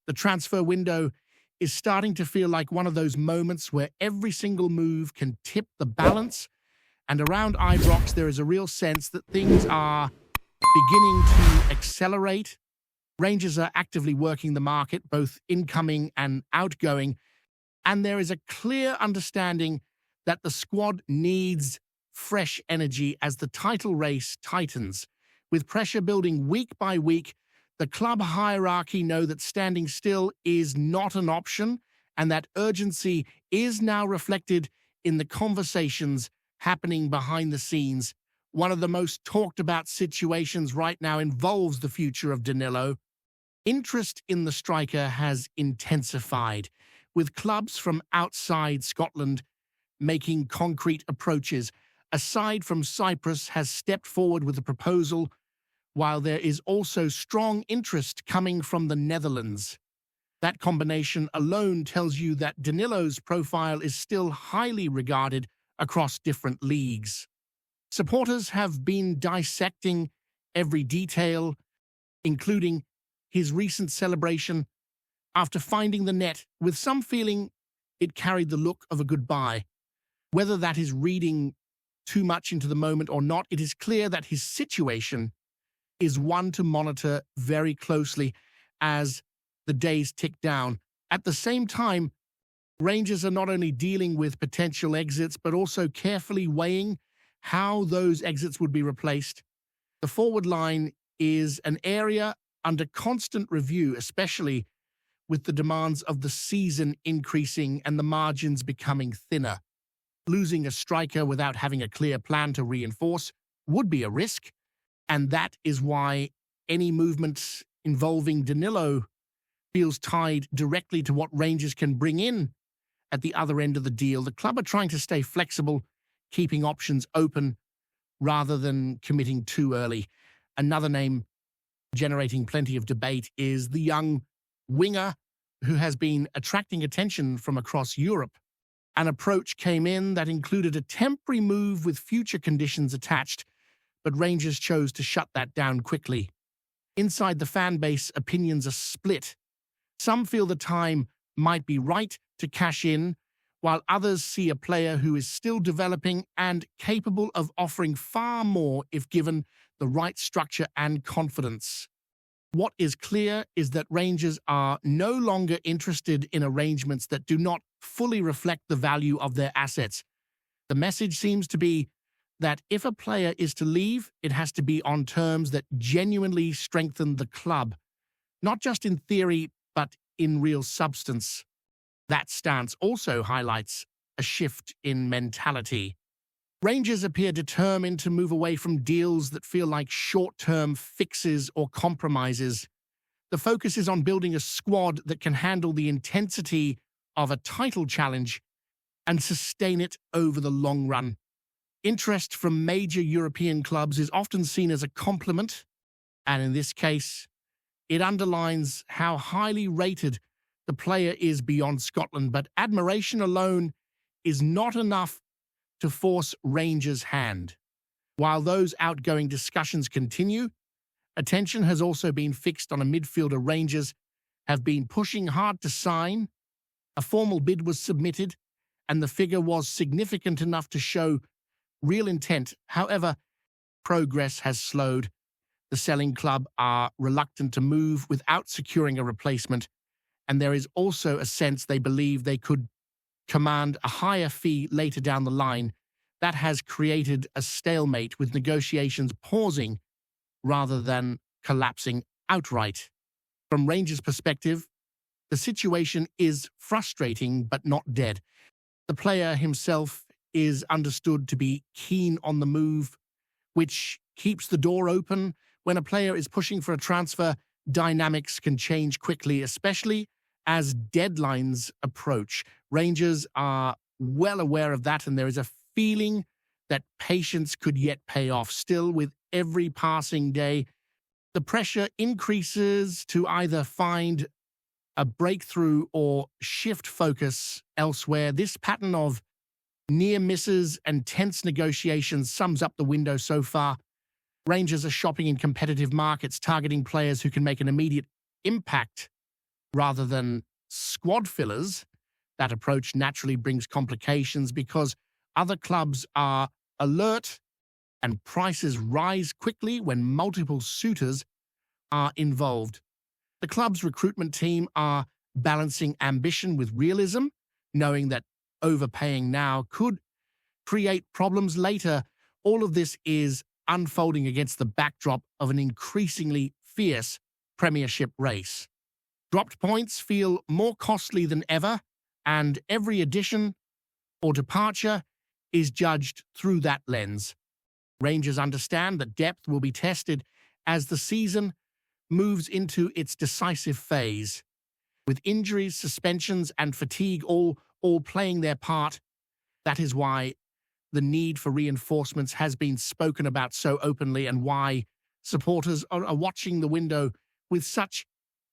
The transfer window is starting to feel like one of those moments where every single move can tip the balance, and around Ibrox there is a real sense that things are beginning to accelerate. Rangers are actively working the market, both incoming and outgoing, and there is a clear understanding that the squad needs fresh energy as the title race tightens. With pressure building week by week, the club hierarchy know that standing still is not an option, and that urgency is now reflected in the conversations happening behind the scenes. One of the most talked about situations right now involves the future of Danilo. Interest in the striker has intensified, with clubs from outside Scotland making concrete approaches. Aside from Cyprus has stepped forward with a proposal, while there is also strong interest coming from the Netherlands. That combination alone tells you that Danilo's profile is still highly regarded across different leagues. Supporters have been dissecting every detail, including his recent celebration after finding the net, with some feeling it carried the look of a goodbye. Whether that is reading too much into the moment or not, it is clear that his situation is one to monitor very closely as the days tick down. At the same time, Rangers are not only dealing with potential exits, but also carefully weighing how those exits would be replaced. The forward line is an area under constant review, especially with the demands of the season increasing and the margins becoming thinner. Losing a striker without having a clear plan to reinforce would be a risk, and that is why any movement involving Danilo feels tied directly to what Rangers can bring in at the other end of the deal. The club are trying to stay flexible, keeping options open rather than committing too early. Another name generating plenty of debate is the young winger who has been attracting attention from across Europe. An approach came in that included a temporary move with future conditions attached, but Rangers chose to shut that down quickly. Inside the fan base, opinions are split. Some feel the time might be right to cash in, while others see a player who is still developing and capable of offering far more if given the right structure and confidence. What is clear is that Rangers are no longer interested in arrangements that do not fully reflect the value of their assets. The message seems to be that if a player is to leave, it has to be on terms that genuinely strengthen the club, not just in theory, but in real substance. That stance also highlights a shift in mentality. Rangers appear determined to move away from deals that feel like short-term fixes or compromises. The focus is on building a squad that can handle the intensity of a title challenge and sustain it over the long run. Interest from major European clubs is often seen as a compliment, and in this case, it underlines how highly rated the player is beyond Scotland, but admiration alone is not enough to force Rangers' hand. While those outgoing discussions continue, attention has also been fixed on a midfielder Rangers have been pushing hard to sign. A formal bid was submitted, and the figure was significant enough to show real intent. However, progress has slowed. The selling club are reluctant to move without securing a replacement, and there is also a sense they believe they could command a higher fee later down the line. That has created a stalemate, with negotiations pausing rather than collapsing outright. From Rangers' perspective, the situation is frustrating but not dead. The player himself is understood to be keen on the move, which keeps the door open. When a player is pushing for a transfer, dynamics can change quickly, especially as deadlines approach. Rangers are well aware of that, and there is a feeling that patience could yet pay off. Still, with every passing day, the pressure increases to either find a breakthrough or shift focus elsewhere. This pattern of near misses and tense negotiations sums up the window so far. Rangers are shopping in competitive markets, targeting players who can make an immediate impact rather than squad fillers. That approach naturally brings complications because other clubs are alert and prices rise quickly when multiple suitors are involved. The club's recruitment team are balancing ambition with realism, knowing that overpaying now could create problems later. All of this is unfolding against the backdrop of an increasingly fierce Premiership race. Dropped points feel more costly than ever, and every addition or departure is judged through that lens. Rangers understand that depth will be tested as the season moves into its decisive phase. With injuries, suspensions, and fatigue all playing their part, that is why the need for reinforcements has been spoken about so openly and why supporters are watching the window with such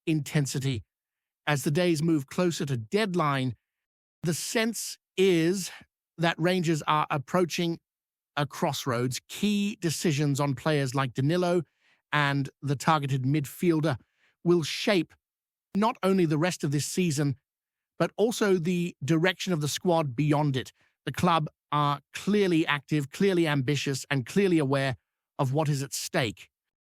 intensity. As the days move closer to deadline, the sense is that Rangers are approaching a crossroads. Key decisions on players like Danilo and the targeted midfielder will shape not only the rest of this season, but also the direction of the squad beyond it. The club are clearly active, clearly ambitious, and clearly aware of what is at stake,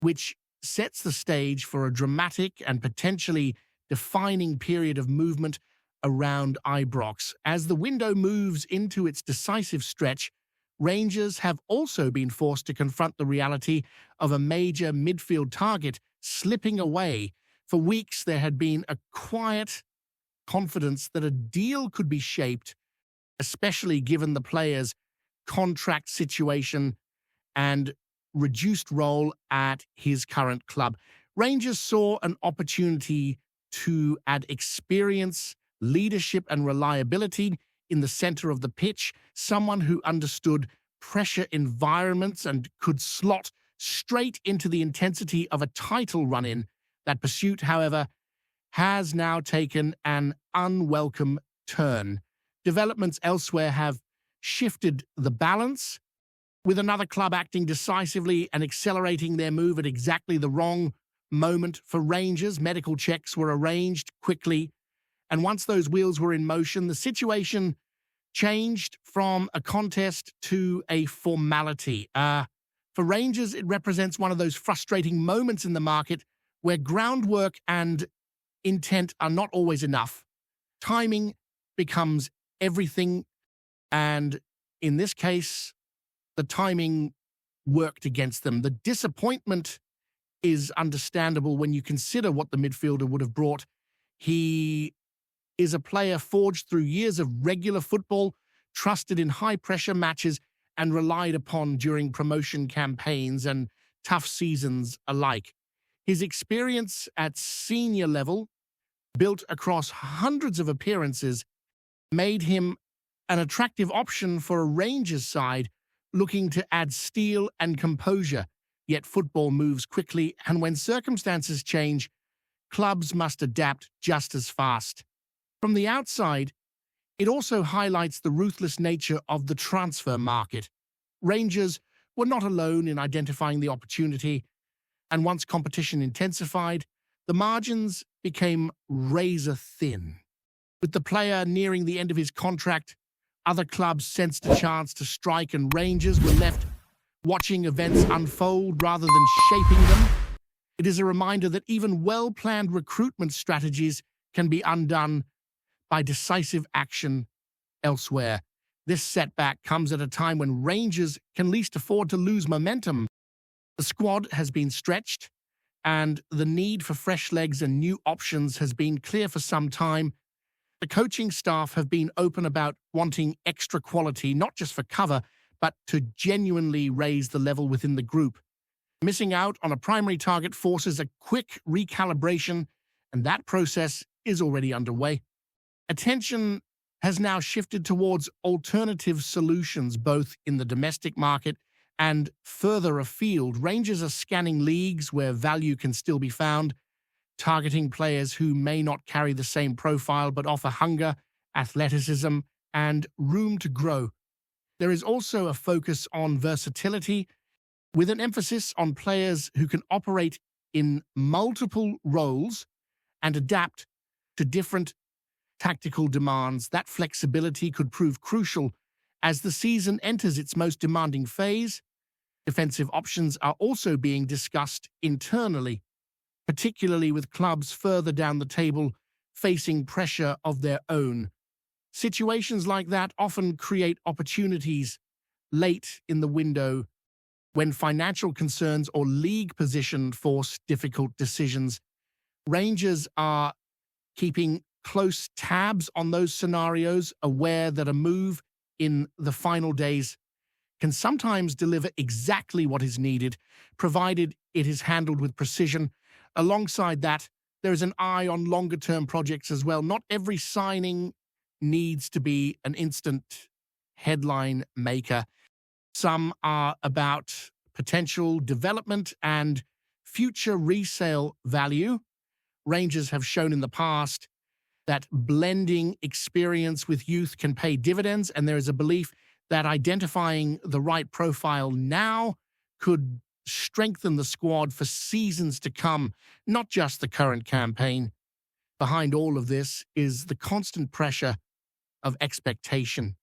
which sets the stage for a dramatic and potentially defining period of movement around Ibrox. As the window moves into its decisive stretch, Rangers have also been forced to confront the reality of a major midfield target slipping away. For weeks, there had been a quiet confidence that a deal could be shaped, especially given the player's contract situation and reduced role at his current club. Rangers saw an opportunity to add experience, leadership, and reliability in the center of the pitch, someone who understood pressure environments and could slot straight into the intensity of a title run-in. That pursuit, however, has now taken an unwelcome turn. Developments elsewhere have shifted the balance, with another club acting decisively and accelerating their move at exactly the wrong moment for Rangers. Medical checks were arranged quickly, and once those wheels were in motion, the situation changed from a contest to a formality. For Rangers, it represents one of those frustrating moments in the market where groundwork and intent are not always enough. Timing becomes everything, and in this case, the timing worked against them. The disappointment is understandable when you consider what the midfielder would have brought. He is a player forged through years of regular football, trusted in high-pressure matches, and relied upon during promotion campaigns and tough seasons alike. His experience at senior level, built across hundreds of appearances, made him an attractive option for a Rangers side looking to add steel and composure. Yet football moves quickly, and when circumstances change, clubs must adapt just as fast. From the outside, it also highlights the ruthless nature of the transfer market. Rangers were not alone in identifying the opportunity, and once competition intensified, the margins became razor thin. With the player nearing the end of his contract, other clubs sensed a chance to strike, and Rangers were left watching events unfold rather than shaping them. It is a reminder that even well-planned recruitment strategies can be undone by decisive action elsewhere. This setback comes at a time when Rangers can least afford to lose momentum. The squad has been stretched, and the need for fresh legs and new options has been clear for some time. The coaching staff have been open about wanting extra quality, not just for cover, but to genuinely raise the level within the group. Missing out on a primary target forces a quick recalibration, and that process is already underway. Attention has now shifted towards alternative solutions, both in the domestic market and further afield. Rangers are scanning leagues where value can still be found, targeting players who may not carry the same profile but offer hunger, athleticism, and room to grow. There is also a focus on versatility, with an emphasis on players who can operate in multiple roles and adapt to different tactical demands. That flexibility could prove crucial as the season enters its most demanding phase. Defensive options are also being discussed internally, particularly with clubs further down the table facing pressure of their own. Situations like that often create opportunities late in the window when financial concerns or league position force difficult decisions. Rangers are keeping close tabs on those scenarios, aware that a move in the final days can sometimes deliver exactly what is needed, provided it is handled with precision. Alongside that, there is an eye on longer-term projects as well. Not every signing needs to be an instant headline maker. Some are about potential development and future resale value. Rangers have shown in the past that blending experience with youth can pay dividends, and there is a belief that identifying the right profile now could strengthen the squad for seasons to come, not just the current campaign. Behind all of this is the constant pressure of expectation.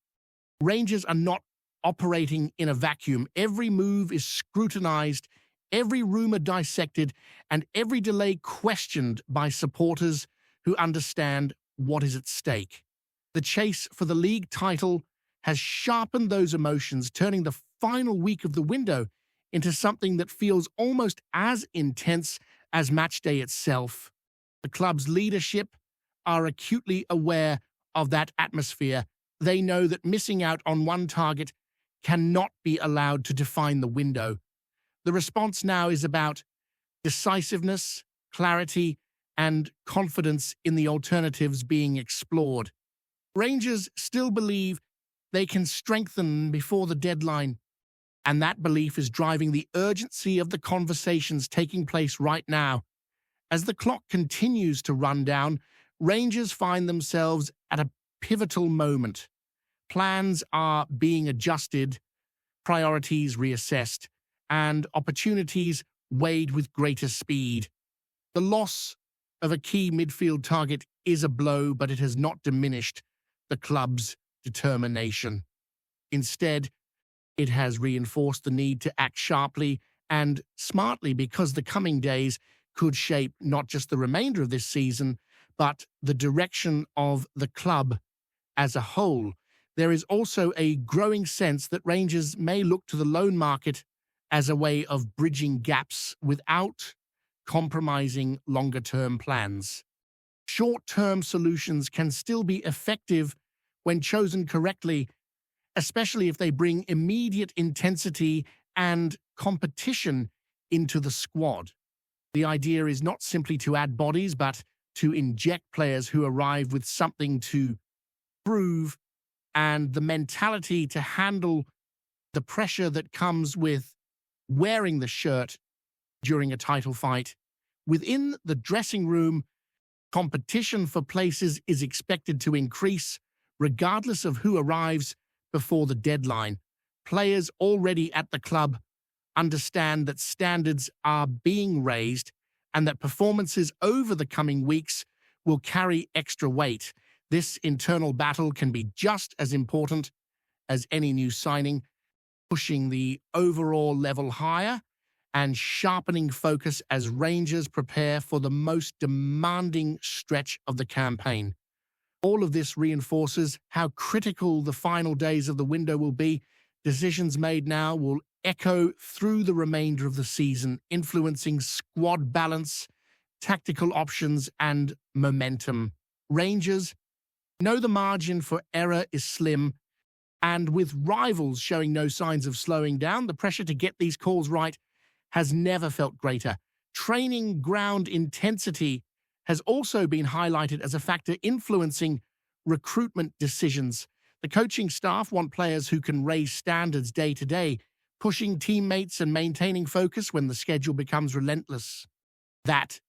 Rangers are not operating in a vacuum. Every move is scrutinized, every rumour dissected, and every delay questioned by supporters who understand what is at stake. The chase for the league title has sharpened those emotions, turning the final week of the window into something that feels almost as intense as match day itself. The club's leadership are acutely aware of that atmosphere. They know that missing out on one target cannot be allowed to define the window. The response now is about decisiveness, clarity, and confidence in the alternatives being explored. Rangers still believe they can strengthen before the deadline, and that belief is driving the urgency of the conversations taking place right now. As the clock continues to run down, Rangers find themselves at a pivotal moment. Plans are being adjusted, priorities reassessed, and opportunities weighed with greater speed. The loss of a key midfield target is a blow, but it has not diminished the club's determination. Instead, it has reinforced the need to act sharply and smartly, because the coming days could shape not just the remainder of this season, but the direction of the club as a whole. There is also a growing sense that Rangers may look to the loan market as a way of bridging gaps without compromising longer-term plans. Short-term solutions can still be effective when chosen correctly, especially if they bring immediate intensity and competition into the squad. The idea is not simply to add bodies, but to inject players who arrive with something to prove and the mentality to handle the pressure that comes with wearing the shirt during a title fight. Within the dressing room, competition for places is expected to increase regardless of who arrives before the deadline. Players already at the club understand that standards are being raised and that performances over the coming weeks will carry extra weight. This internal battle can be just as important as any new signing, pushing the overall level higher and sharpening focus as Rangers prepare for the most demanding stretch of the campaign. All of this reinforces how critical the final days of the window will be. Decisions made now will echo through the remainder of the season, influencing squad balance, tactical options, and momentum. Rangers know the margin for error is slim, and with rivals showing no signs of slowing down, the pressure to get these calls right has never felt greater. Training ground intensity has also been highlighted as a factor influencing recruitment decisions. The coaching staff want players who can raise standards day to day, pushing teammates and maintaining focus when the schedule becomes relentless. That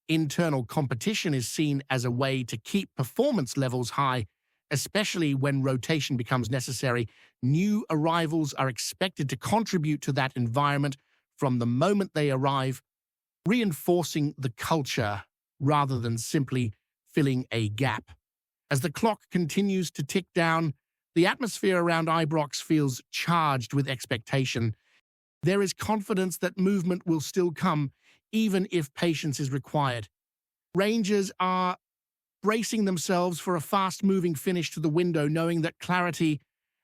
internal competition is seen as a way to keep performance levels high, especially when rotation becomes necessary. New arrivals are expected to contribute to that environment from the moment they arrive, reinforcing the culture rather than simply filling a gap. As the clock continues to tick down, the atmosphere around Ibrox feels charged with expectation. There is confidence that movement will still come, even if patience is required. Rangers are bracing themselves for a fast-moving finish to the window, knowing that clarity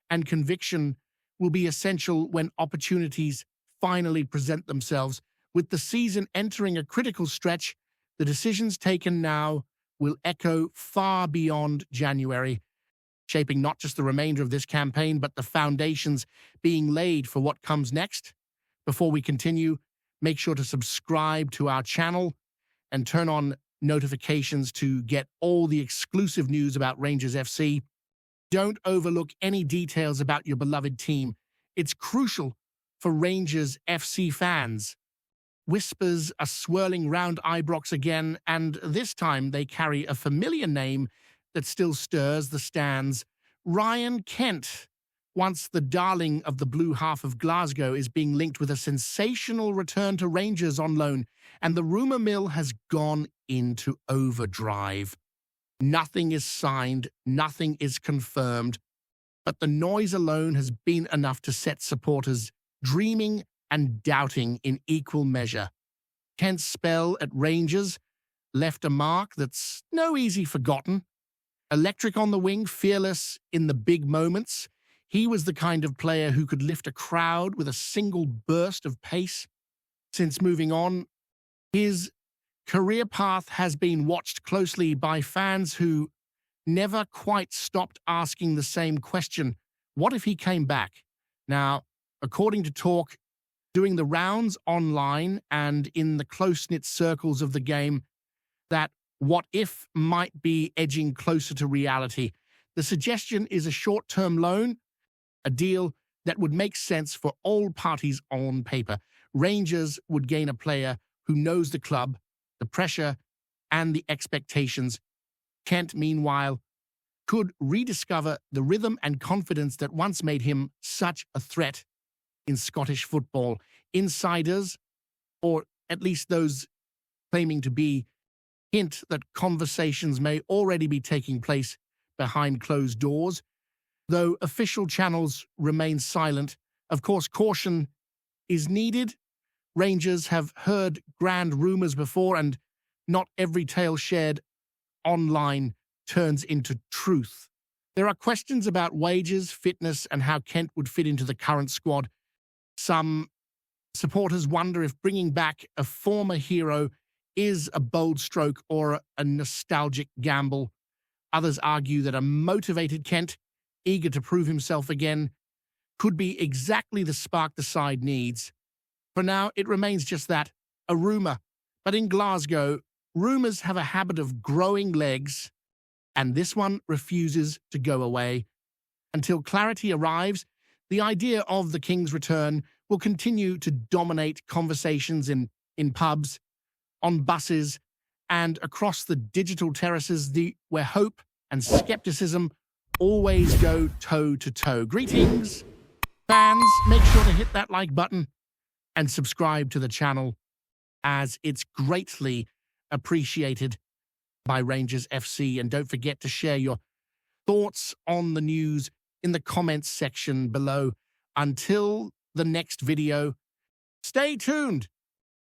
and conviction will be essential when opportunities finally present themselves. With the season entering a critical stretch, the decisions taken now will echo far beyond January, shaping not just the remainder of this campaign, but the foundations being laid for what comes next. Before we continue, make sure to subscribe to our channel and turn on notifications to get all the exclusive news about Rangers FC. Don't overlook any details about your beloved team. It's crucial for Rangers FC fans. Whispers are swirling round Ibrox again, and this time they carry a familiar name that still stirs the stands. Ryan Kent, once the darling of the blue half of Glasgow, is being linked with a sensational return to Rangers on loan, and the rumour mill has gone into overdrive. Nothing is signed, nothing is confirmed, but the noise alone has been enough to set supporters dreaming and doubting in equal measure. Kent's spell at Rangers left a mark that's no easy forgotten. Electric on the wing, fearless in the big moments, he was the kind of player who could lift a crowd with a single burst of pace. Since moving on, his career path has been watched closely by fans who never quite stopped asking the same question: what if he came back? Now, according to talk, doing the rounds online and in the close-knit circles of the game, that what if might be edging closer to reality. The suggestion is a short-term loan, a deal that would make sense for all parties on paper. Rangers would gain a player who knows the club, the pressure, and the expectations. Kent, meanwhile, could rediscover the rhythm and confidence that once made him such a threat in Scottish football. Insiders, or at least those claiming to be, hint that conversations may already be taking place behind closed doors, though official channels remain silent. Of course, caution is needed. Rangers have heard grand rumours before, and not every tale shared online turns into truth. There are questions about wages, fitness, and how Kent would fit into the current squad. Some supporters wonder if bringing back a former hero is a bold stroke or a nostalgic gamble. Others argue that a motivated Kent, eager to prove himself again, could be exactly the spark the side needs. For now, it remains just that, a rumour. But in Glasgow, rumours have a habit of growing legs, and this one refuses to go away. Until clarity arrives, the idea of the King's return will continue to dominate conversations in pubs, on buses, and across the digital terraces where hope and skepticism always go toe-to-toe. Greetings, fans. Make sure to hit that like button and subscribe to the channel, as it's greatly appreciated by Rangers FC. And don't forget to share your thoughts on the news in the comments section below. Until the next video, stay tuned